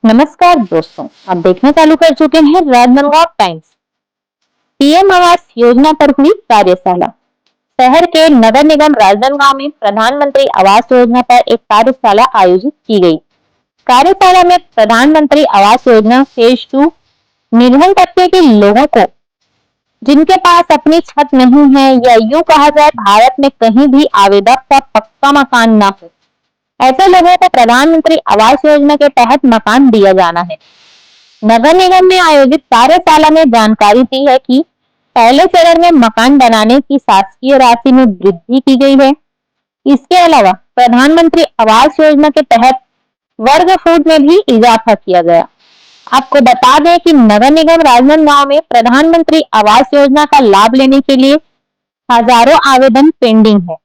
नमस्कार दोस्तों, आप देखना चालू कर चुके हैं राजनांदगांव टाइम्स। पीएम आवास योजना पर हुई कार्यशाला। शहर के नगर निगम राजनांदगांव में प्रधानमंत्री आवास योजना पर एक कार्यशाला आयोजित की गई। कार्यशाला में प्रधानमंत्री आवास योजना फेज 2 निर्धन तबके के लोगों को जिनके पास अपनी छत नहीं है या यूं कहा जाए भारत में कहीं भी आवेदक का पक्का मकान ना हो, ऐसे लोगों को प्रधानमंत्री आवास योजना के तहत मकान दिया जाना है। नगर निगम में आयोजित कार्यशाला में जानकारी दी है कि पहले चरण में मकान बनाने की शासकीय राशि में वृद्धि की गई है। इसके अलावा प्रधानमंत्री आवास योजना के तहत वर्ग फुट में भी इजाफा किया गया। आपको बता दें कि नगर निगम राजनांदगांव में प्रधानमंत्री आवास योजना का लाभ लेने के लिए हजारों आवेदन पेंडिंग है।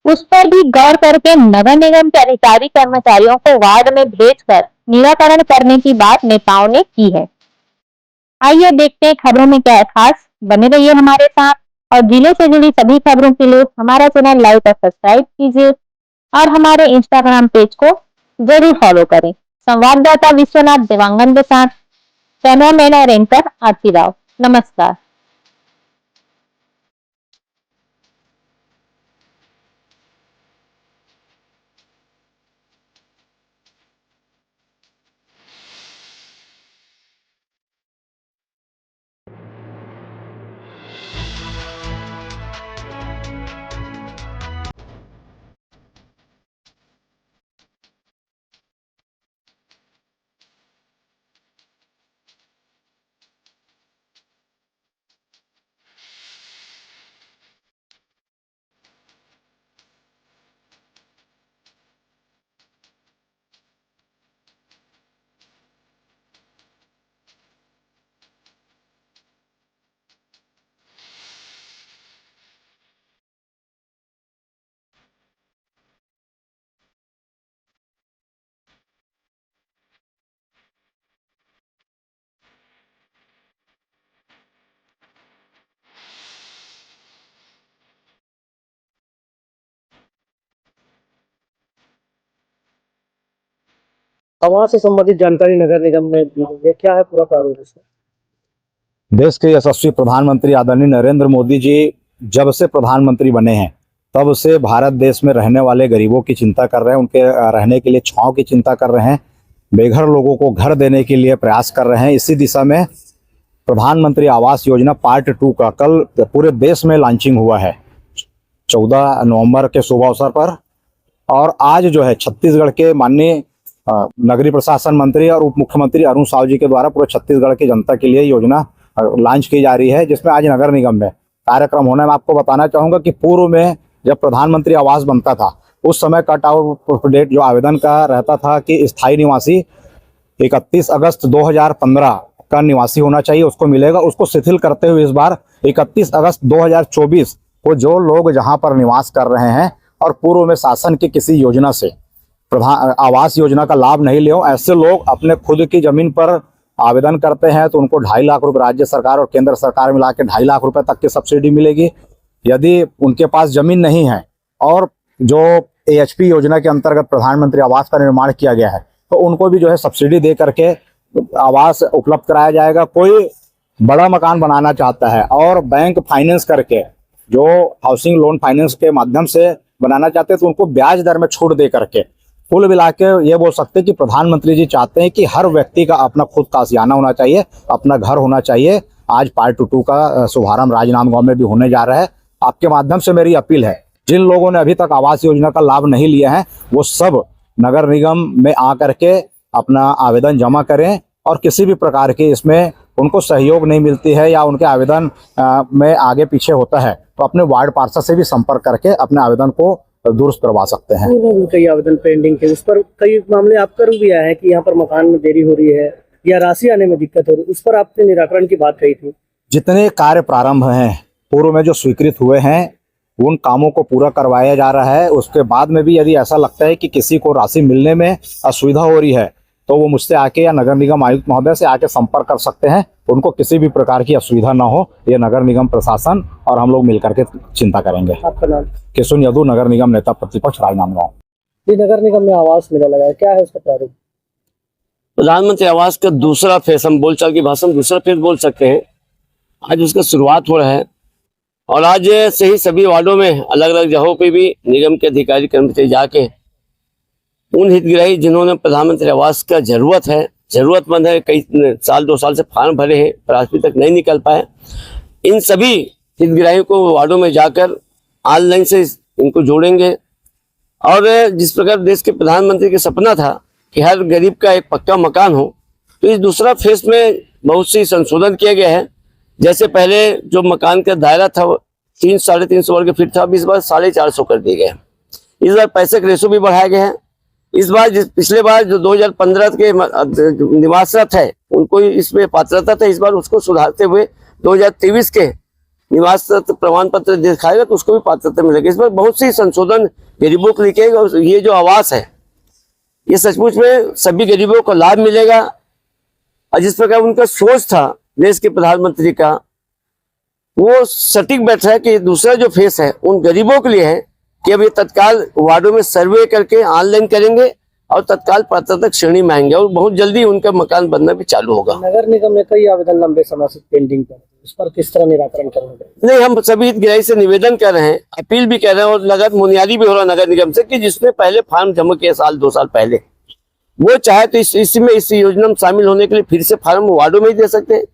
उस पर भी गौर करके नगर निगम के अधिकारी कर्मचारियों को वार्ड में भेजकर निराकरण करने की बात नेताओं ने की है। आइए देखते हैं खबरों में क्या है खास। बने रहिए हमारे साथ और जिले से जुड़ी सभी खबरों के लिए हमारा चैनल लाइक और सब्सक्राइब कीजिए और हमारे इंस्टाग्राम पेज को जरूर फॉलो करें। संवाददाता विश्वनाथ देवांगन के साथ कैमरामैन और एंकर आरती राव। नमस्कार। आवास से संबंधित जानकारी नगर निगम में दी गई है। क्या है पूरा प्रारूप इसका? देश के यशस्वी प्रधानमंत्री आदरणीय नरेंद्र मोदी जी जब से प्रधानमंत्री बने हैं तब से भारत देश में रहने वाले गरीबों की चिंता कर रहे हैं, उनके रहने के लिए छांव की चिंता कर रहे हैं, बेघर लोगों को घर देने के लिए प्रयास कर रहे हैं। इसी दिशा में प्रधानमंत्री आवास योजना पार्ट 2 का कल पूरे देश में लॉन्चिंग हुआ है 14 नवंबर के शुभ अवसर पर। और आज जो है छत्तीसगढ़ के माननीय नगरीय प्रशासन मंत्री और उप मुख्यमंत्री अरुण साव जी के द्वारा पूरे छत्तीसगढ़ की जनता के लिए योजना लॉन्च की जा रही है, जिसमें आज नगर निगम में कार्यक्रम होना है। मैं आपको बताना चाहूँगा कि पूर्व में जब प्रधानमंत्री आवास बनता था उस समय कट आउट डेट जो आवेदन का रहता था कि स्थायी निवासी 31 अगस्त 2015 का निवासी होना चाहिए, उसको मिलेगा। उसको शिथिल करते हुए इस बार 31 अगस्त 2024 को जो लोग जहां पर निवास कर रहे हैं और पूर्व में शासन की किसी योजना से प्रधान आवास योजना का लाभ नहीं ले, ऐसे लोग अपने खुद की जमीन पर आवेदन करते हैं तो उनको 2.5 लाख रुपए राज्य सरकार और केंद्र सरकार मिला के 2.5 लाख रुपए तक की सब्सिडी मिलेगी। यदि उनके पास जमीन नहीं है और जो AHP योजना के अंतर्गत प्रधानमंत्री आवास का निर्माण किया गया है तो उनको भी जो है सब्सिडी दे करके आवास उपलब्ध कराया जाएगा। कोई बड़ा मकान बनाना चाहता है और बैंक फाइनेंस करके जो हाउसिंग लोन फाइनेंस के माध्यम से बनाना चाहते हैं तो उनको ब्याज दर में छूट दे करके कुल मिला के ये बोल सकते हैं कि प्रधानमंत्री जी चाहते हैं कि हर व्यक्ति का अपना खुद का आशियाना होना चाहिए, अपना घर होना चाहिए। आज पार्ट 2 का शुभारंभ राजनांदगांव में भी होने जा रहा है। आपके माध्यम से मेरी अपील है, जिन लोगों ने अभी तक आवास योजना का लाभ नहीं लिया है वो सब नगर निगम में आ करके अपना आवेदन जमा करें और किसी भी प्रकार की इसमें उनको सहयोग नहीं मिलती है या उनके आवेदन में आगे पीछे होता है तो अपने वार्ड पार्षद से भी संपर्क करके अपने आवेदन को दुरुस्त करवा सकते हैं। कई आवेदन पेंडिंग थे, उस पर कई मामले आप कर भी आए हैं कि यहाँ पर मकान में देरी हो रही है या राशि आने में दिक्कत हो रही है, उस पर आपने निराकरण की बात कही थी। जितने कार्य प्रारंभ हैं पूर्व में जो स्वीकृत हुए हैं उन कामों को पूरा करवाया जा रहा है। उसके बाद में भी यदि ऐसा लगता है कि किसी को राशि मिलने में असुविधा हो रही है तो वो मुझसे आके या नगर निगम आयुक्त महोदय से आके संपर्क कर सकते हैं। उनको किसी भी प्रकार की असुविधा ना हो, ये नगर निगम प्रशासन और हम लोग मिलकर के चिंता करेंगे। आपका नाम? किशुन यदु, नगर निगम नेता प्रतिपक्ष राजनांदगांव। नगर निगम में आवास मेला लगा है, क्या है उसका प्रारूप? प्रधानमंत्री आवास का दूसरा फेज, हम बोलचाल की भाषा में दूसरा फेज बोल सकते हैं, आज उसका शुरुआत हो रहा है। और आज से ही सभी वार्डों में अलग अलग जगहों पे भी निगम के अधिकारी कर्मचारी जाके उन हितग्राही जिन्होंने प्रधानमंत्री आवास का जरूरतमंद है, कई साल 2 साल से फॉर्म भरे हैं पर आज तक नहीं निकल पाए, इन सभी हितग्राहियों को वार्डों में जाकर ऑनलाइन से इनको जोड़ेंगे। और जिस प्रकार देश के प्रधानमंत्री का सपना था कि हर गरीब का एक पक्का मकान हो, तो इस दूसरा फेज में बहुत सी संशोधन किया गया है। जैसे पहले जो मकान का दायरा था वो 300-350 वर्ग फीट था, अब इस बार 450 कर दिए गए। इस बार पैसे का रेशो भी बढ़ाया गया है। इस बार पिछले बार जो 2015 के निवासरत है उनको इसमें पात्रता था, इस बार उसको सुधारते हुए 2023 के निवासरत प्रमाण पत्र दिखाएगा तो उसको भी पात्रता मिलेगी। इस बार बहुत सी संशोधन गरीबों को लिखेगा। और ये जो आवास है ये सचमुच में सभी गरीबों को लाभ मिलेगा। और जिस प्रकार उनका सोच था देश के प्रधानमंत्री का, वो सटीक बैठ रहा है कि दूसरा जो फेस है उन गरीबों के लिए है कि अब ये तत्काल वार्डों में सर्वे करके ऑनलाइन करेंगे और तत्काल पात्रता श्रेणी में आएंगे और बहुत जल्दी उनका मकान बनना भी चालू होगा। नगर निगम में कई आवेदन लंबे समय से पेंडिंग पर, उस पर किस तरह निराकरण करेंगे? नहीं, हम सभी हितग्राही से निवेदन कर रहे हैं, अपील भी कर रहे हैं और लगातार मुनियादी भी हो रहा है नगर निगम से कि जिसने पहले फार्म जमा किया 2 साल पहले, वो चाहे तो इस योजना में शामिल होने के लिए फिर से फार्म वार्डों में ही दे सकते हैं।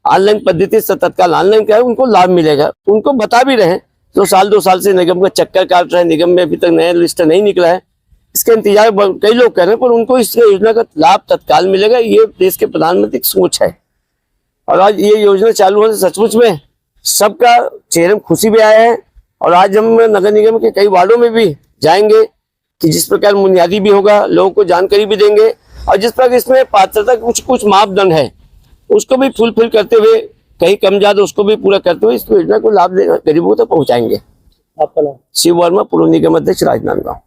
ऑनलाइन पद्धति से तत्काल ऑनलाइन क्या है उनको लाभ मिलेगा। उनको बता भी रहे जो 2 साल से निगम का चक्कर काट रहे हैं, निगम में अभी तक नया लिस्ट नहीं निकला है, इसका इंतजार कई लोग कर रहे हैं, पर उनको इस योजना का लाभ तत्काल मिलेगा। ये देश के प्रधानमंत्री की सोच है। और आज ये योजना चालू होने से सचमुच में सबका चेहरे में खुशी भी आया है। और आज हम नगर निगम के कई वार्डों में भी जाएंगे कि जिस प्रकार बुनियादी भी होगा, लोगों को जानकारी भी देंगे और जिस प्रकार इसमें पात्रता कुछ मापदंड है उसको भी फुलफिल करते हुए, कहीं कम ज्यादा उसको भी पूरा करते हुए इस योजना को लाभ गरीबों तक पहुंचाएंगे। आपका नाम? शिव वर्मा, पूर्व निगम अध्यक्ष, राजनांदगांव।